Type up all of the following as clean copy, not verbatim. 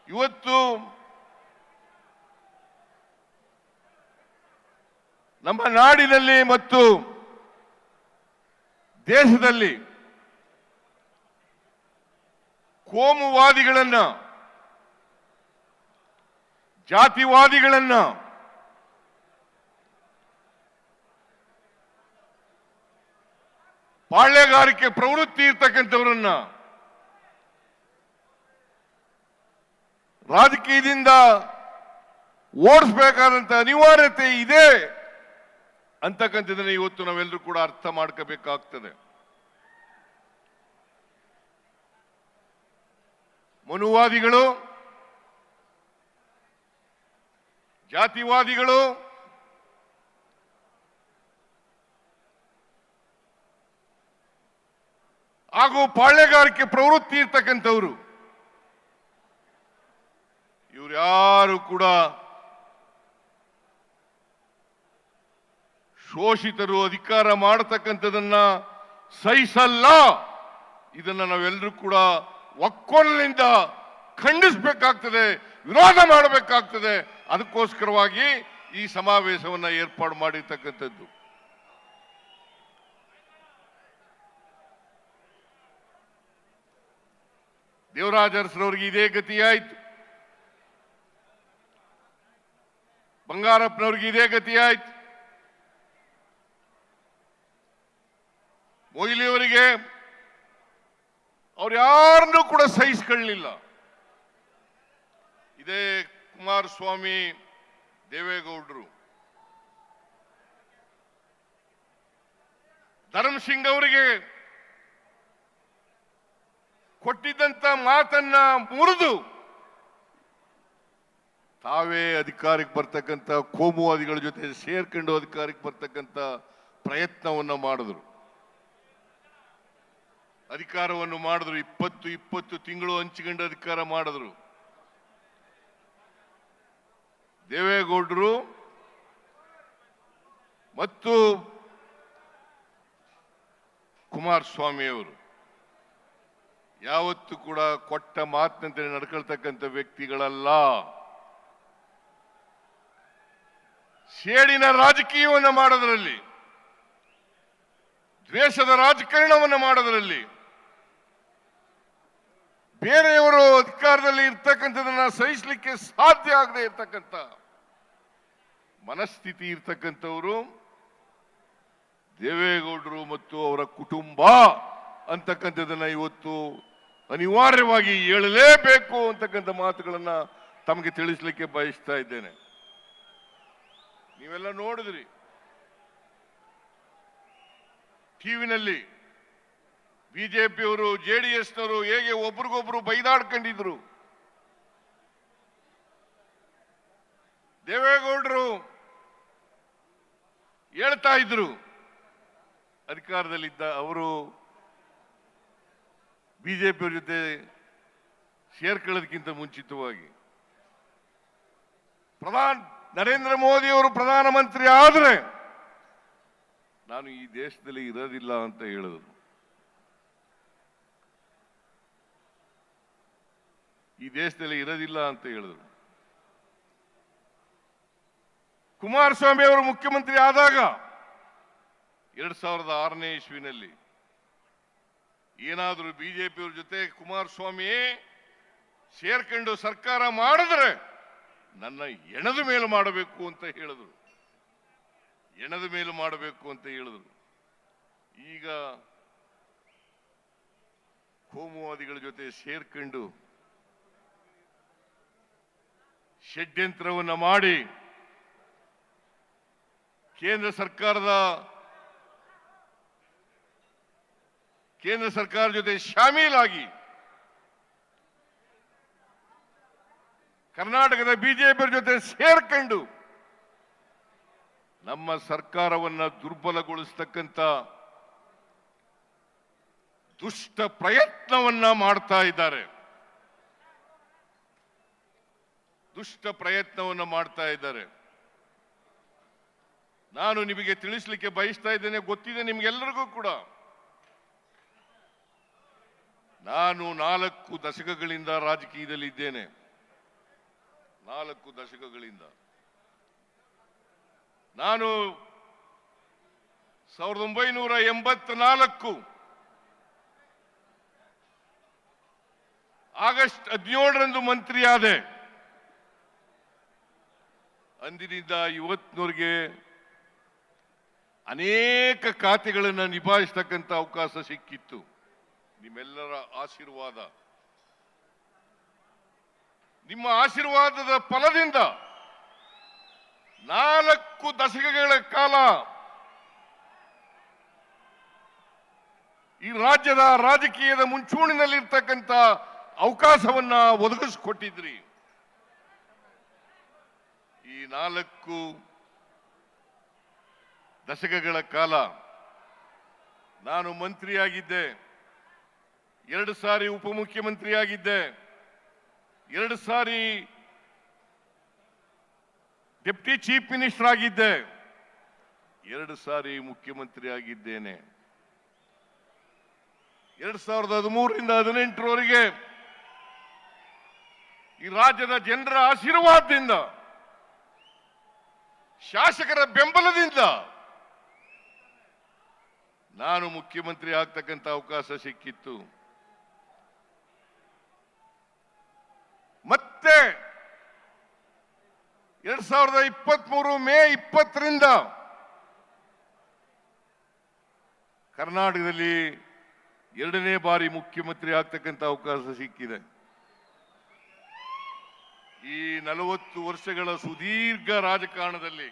ಇವತ್ತು ನಮ್ಮ ನಾಡಿನಲ್ಲಿ ಮತ್ತು ದೇಶದಲ್ಲಿ ಕೋಮುವಾದಿಗಳನ್ನ, ಜಾತಿವಾದಿಗಳನ್ನ, ಪಾಳ್ಯಗಾರಿಕೆ ಪ್ರವೃತ್ತಿ ಇರ್ತಕ್ಕಂಥವರನ್ನ ರಾಜಕೀಯದಿಂದ ಓಡಿಸಬೇಕಾದಂತ ಅನಿವಾರ್ಯತೆ ಇದೆ ಅಂತಕ್ಕಂಥದ್ದನ್ನ ಇವತ್ತು ನಾವೆಲ್ಲರೂ ಕೂಡ ಅರ್ಥ ಮಾಡ್ಕೋಬೇಕಾಗ್ತದೆ. ಮನುವಾದಿಗಳು, ಜಾತಿವಾದಿಗಳು, ಹಾಗೂ ಪಾಳ್ಯಗಾರಿಕೆ ಪ್ರವೃತ್ತಿ ಇರ್ತಕ್ಕಂಥವ್ರು ಇವ್ರು ಯಾರು ಕೂಡ ಶೋಷಿತರು ಅಧಿಕಾರ ಮಾಡತಕ್ಕಂಥದನ್ನ ಸಹಿಸಲ್ಲ. ಇದನ್ನ ನಾವೆಲ್ಲರೂ ಕೂಡ ಒಕ್ಕೊರಲಿನಿಂದ ಖಂಡಿಸಬೇಕಾಗ್ತದೆ, ವಿರೋಧ ಮಾಡಬೇಕಾಗ್ತದೆ. ಅದಕ್ಕೋಸ್ಕರವಾಗಿ ಈ ಸಮಾವೇಶವನ್ನ ಏರ್ಪಾಡು ಮಾಡಿರ್ತಕ್ಕಂಥದ್ದು. ದೇವರಾಜ ಅರಸರವರಿಗೆ ಇದೇ ಗತಿಯಾಯಿತು, ಬಂಗಾರಪ್ಪನವ್ರಿಗೆ ಇದೇ ಗತಿಯಾಯಿತು, ಮೊಯ್ಲಿಯವರಿಗೆ ಅವ್ರು ಯಾರನ್ನೂ ಕೂಡ ಸಹಿಸಿಕೊಳ್ಳಲಿಲ್ಲ. ಇದೇ ಕುಮಾರಸ್ವಾಮಿ, ದೇವೇಗೌಡರು, ಧರ್ಮಸಿಂಗ್ ಅವರಿಗೆ ಕೊಟ್ಟಿದ್ದಂತ ಮಾತನ್ನ ಮುರಿದು ತಾವೇ ಅಧಿಕಾರಕ್ಕೆ ಬರ್ತಕ್ಕಂಥ ಕೋಮುವಾದಿಗಳ ಜೊತೆ ಸೇರ್ಕೊಂಡು ಅಧಿಕಾರಕ್ಕೆ ಬರ್ತಕ್ಕಂಥ ಪ್ರಯತ್ನವನ್ನ ಮಾಡಿದ್ರು, ಅಧಿಕಾರವನ್ನು ಮಾಡಿದ್ರು. 20 ತಿಂಗಳು ಹಂಚಿಕೊಂಡು ಅಧಿಕಾರ ಮಾಡಿದ್ರು. ದೇವೇಗೌಡರು ಮತ್ತು ಕುಮಾರಸ್ವಾಮಿ ಅವರು ಯಾವತ್ತೂ ಕೂಡ ಕೊಟ್ಟ ಮಾತಿನಂತೆ ನಡ್ಕೊಳ್ತಕ್ಕಂಥ ವ್ಯಕ್ತಿಗಳಲ್ಲ. ಸೇಡಿನ ರಾಜಕೀಯವನ್ನು ಮಾಡೋದರಲ್ಲಿ, ದ್ವೇಷದ ರಾಜಕಾರಣವನ್ನು ಮಾಡೋದರಲ್ಲಿ, ಬೇರೆಯವರು ಅಧಿಕಾರದಲ್ಲಿ ಇರ್ತಕ್ಕಂಥದನ್ನ ಸಹಿಸಲಿಕ್ಕೆ ಸಾಧ್ಯ ಆಗದೆ ಇರ್ತಕ್ಕಂಥ ಮನಸ್ಥಿತಿ ಇರ್ತಕ್ಕಂಥವರು ದೇವೇಗೌಡರು ಮತ್ತು ಅವರ ಕುಟುಂಬ ಅಂತಕ್ಕಂಥದನ್ನ ಇವತ್ತು ಅನಿವಾರ್ಯವಾಗಿ ಹೇಳಲೇಬೇಕು ಅಂತಕ್ಕಂಥ ಮಾತುಗಳನ್ನ ತಮಗೆ ತಿಳಿಸಲಿಕ್ಕೆ ಬಯಸ್ತಾ ಇದ್ದೇನೆ. ನೀವೆಲ್ಲ ನೋಡಿದ್ರಿ ಟಿವಿನಲ್ಲಿ ಬಿಜೆಪಿಯವರು ಜೆಡಿಎಸ್ನವರು ಹೇಗೆ ಒಬ್ರಿಗೊಬ್ರು ಬೈದಾಡ್ಕೊಂಡಿದ್ರು. ದೇವೇಗೌಡರು ಹೇಳ್ತಾ ಇದ್ರು, ಅಧಿಕಾರದಲ್ಲಿದ್ದ ಅವರು ಬಿಜೆಪಿಯವ್ರ ಜೊತೆ ಸೇರ್ಕೊಳ್ಳೋದಕ್ಕಿಂತ ಮುಂಚಿತವಾಗಿ ನರೇಂದ್ರ ಮೋದಿ ಅವರು ಪ್ರಧಾನಮಂತ್ರಿ ಆದ್ರೆ ನಾನು ಈ ದೇಶದಲ್ಲಿ ಇರೋದಿಲ್ಲ ಅಂತ ಹೇಳಿದ್ರು. ಈ ದೇಶದಲ್ಲಿ ಇರೋದಿಲ್ಲ ಅಂತ ಹೇಳಿದ್ರು. ಕುಮಾರಸ್ವಾಮಿ ಅವರು ಮುಖ್ಯಮಂತ್ರಿ ಆದಾಗ 2006ನೇ ಇಸ್ವಿನಲ್ಲಿ ಏನಾದರೂ ಬಿಜೆಪಿಯವ್ರ ಜೊತೆ ಕುಮಾರಸ್ವಾಮಿ ಸೇರ್ಕೊಂಡು ಸರ್ಕಾರ ಮಾಡಿದ್ರೆ ನನ್ನ ಎಣದ ಮೇಲೆ ಮಾಡಬೇಕು ಅಂತ ಹೇಳಿದ್ರು. ಎಣದ ಮೇಲೆ ಮಾಡಬೇಕು ಅಂತ ಹೇಳಿದ್ರು. ಈಗ ಕೋಮುವಾದಿಗಳ ಜೊತೆ ಸೇರ್ಕೊಂಡು ಷಡ್ಯಂತ್ರವನ್ನ ಮಾಡಿ ಕೇಂದ್ರ ಸರ್ಕಾರ ಜೊತೆ ಶಾಮೀಲಾಗಿ ಕರ್ನಾಟಕದ ಬಿಜೆಪಿ ಜೊತೆ ಸೇರ್ಕೊಂಡು ನಮ್ಮ ಸರ್ಕಾರವನ್ನ ದುರ್ಬಲಗೊಳಿಸತಕ್ಕಂತ ದುಷ್ಟ ಪ್ರಯತ್ನವನ್ನ ಮಾಡ್ತಾ ಇದ್ದಾರೆ. ನಾನು ನಿಮಗೆ ತಿಳಿಸಲಿಕ್ಕೆ ಬಯಸ್ತಾ ಇದ್ದೇನೆ, ಗೊತ್ತಿದೆ ನಿಮ್ಗೆಲ್ಲರಿಗೂ ಕೂಡ. ನಾನು 4 ದಶಕಗಳಿಂದ ರಾಜಕೀಯದಲ್ಲಿ ಇದ್ದೇನೆ. 4 ದಶಕಗಳಿಂದ ನಾನು 1984 ಆಗಸ್ಟ್ 17ರಂದು ಮಂತ್ರಿಯಾದೆ. ಅಂದಿನಿಂದ ಇವತ್ತಿನವರೆಗೆ ಅನೇಕ ಖಾತೆಗಳನ್ನು ನಿಭಾಯಿಸತಕ್ಕಂಥ ಅವಕಾಶ ಸಿಕ್ಕಿತ್ತು. ನಿಮ್ಮೆಲ್ಲರ ಆಶೀರ್ವಾದ, ನಿಮ್ಮ ಆಶೀರ್ವಾದದ ಫಲದಿಂದ 4 ದಶಕಗಳ ಕಾಲ ಈ ರಾಜ್ಯದ ರಾಜಕೀಯದ ಮುಂಚೂಣಿನಲ್ಲಿರ್ತಕ್ಕಂಥ ಅವಕಾಶವನ್ನ ಒದಗಿಸಿಕೊಟ್ಟಿದ್ರಿ. ಈ 4 ದಶಕಗಳ ಕಾಲ ನಾನು ಮಂತ್ರಿಯಾಗಿದ್ದೆ, 2 ಸಾರಿ ಉಪಮುಖ್ಯಮಂತ್ರಿಯಾಗಿದ್ದೆ, 2 ಸಾರಿ ಡೆಪ್ಟಿ ಚೀಫ್ ಮಿನಿಸ್ಟರ್ ಆಗಿದ್ದೆ, 2 ಸಾರಿ ಮುಖ್ಯಮಂತ್ರಿ ಆಗಿದ್ದೇನೆ. 2013ರಿಂದ 2018ರವರೆಗೆ ಈ ರಾಜ್ಯದ ಜನರ ಆಶೀರ್ವಾದದಿಂದ, ಶಾಸಕರ ಬೆಂಬಲದಿಂದ ನಾನು ಮುಖ್ಯಮಂತ್ರಿ ಆಗ್ತಕ್ಕಂಥ ಅವಕಾಶ ಸಿಕ್ಕಿತ್ತು. ಮತ್ತೆ 2023 ಮೇ 20ರಿಂದ ಕರ್ನಾಟಕದಲ್ಲಿ 2ನೇ ಬಾರಿ ಮುಖ್ಯಮಂತ್ರಿ ಆಗ್ತಕ್ಕಂಥ ಅವಕಾಶ ಸಿಕ್ಕಿದೆ. ಈ 40 ವರ್ಷಗಳ ಸುದೀರ್ಘ ರಾಜಕಾರಣದಲ್ಲಿ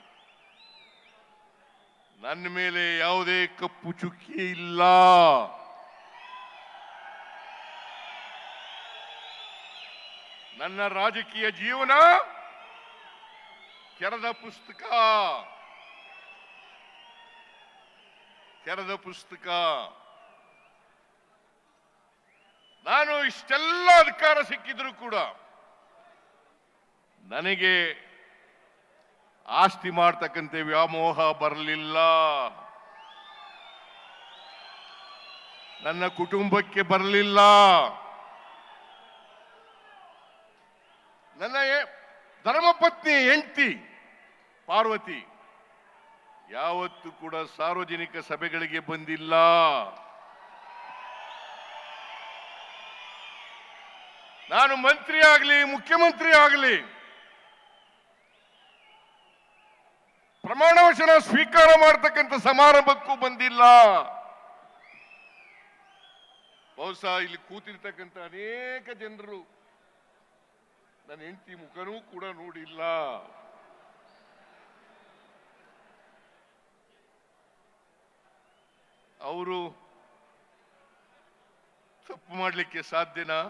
ನನ್ನ ಮೇಲೆ ಯಾವುದೇ ಕಪ್ಪು ಚುಕ್ಕಿ ಇಲ್ಲ. ನನ್ನ ರಾಜಕೀಯ ಜೀವನ ತೆರೆದ ಪುಸ್ತಕ. ನಾನು ಇಷ್ಟೆಲ್ಲ ಅಧಿಕಾರ ಸಿಕ್ಕಿದ್ರು ಕೂಡ ನನಗೆ ಆಸ್ತಿ ಮಾಡ್ತಕ್ಕಂಥ ವ್ಯಾಮೋಹ ಬರಲಿಲ್ಲ, ನನ್ನ ಕುಟುಂಬಕ್ಕೆ ಬರಲಿಲ್ಲ. ನನ್ನ ಧರ್ಮಪತ್ನಿ ಹೆಂಡತಿ ಪಾರ್ವತಿ ಯಾವತ್ತೂ ಕೂಡ ಸಾರ್ವಜನಿಕ ಸಭೆಗಳಿಗೆ ಬಂದಿಲ್ಲ. ನಾನು ಮಂತ್ರಿ ಆಗಲಿ ಮುಖ್ಯಮಂತ್ರಿ ಆಗಲಿ ಪ್ರಮಾಣ ವಚನ ಸ್ವೀಕಾರ ಮಾಡತಕ್ಕಂಥ ಸಮಾರಂಭಕ್ಕೂ ಬಂದಿಲ್ಲ. ಬಹುಶಃ ಇಲ್ಲಿ ಕೂತಿರ್ತಕ್ಕಂಥ ಅನೇಕ ಜನರು ನನ್ನ ಹೆಂಡತಿ ಮುಖನೂ ಕೂಡ ನೋಡಿಲ್ಲ. ಅವರು ತಪ್ಪು ಮಾಡಲಿಕ್ಕೆ ಸಾಧ್ಯನಾ?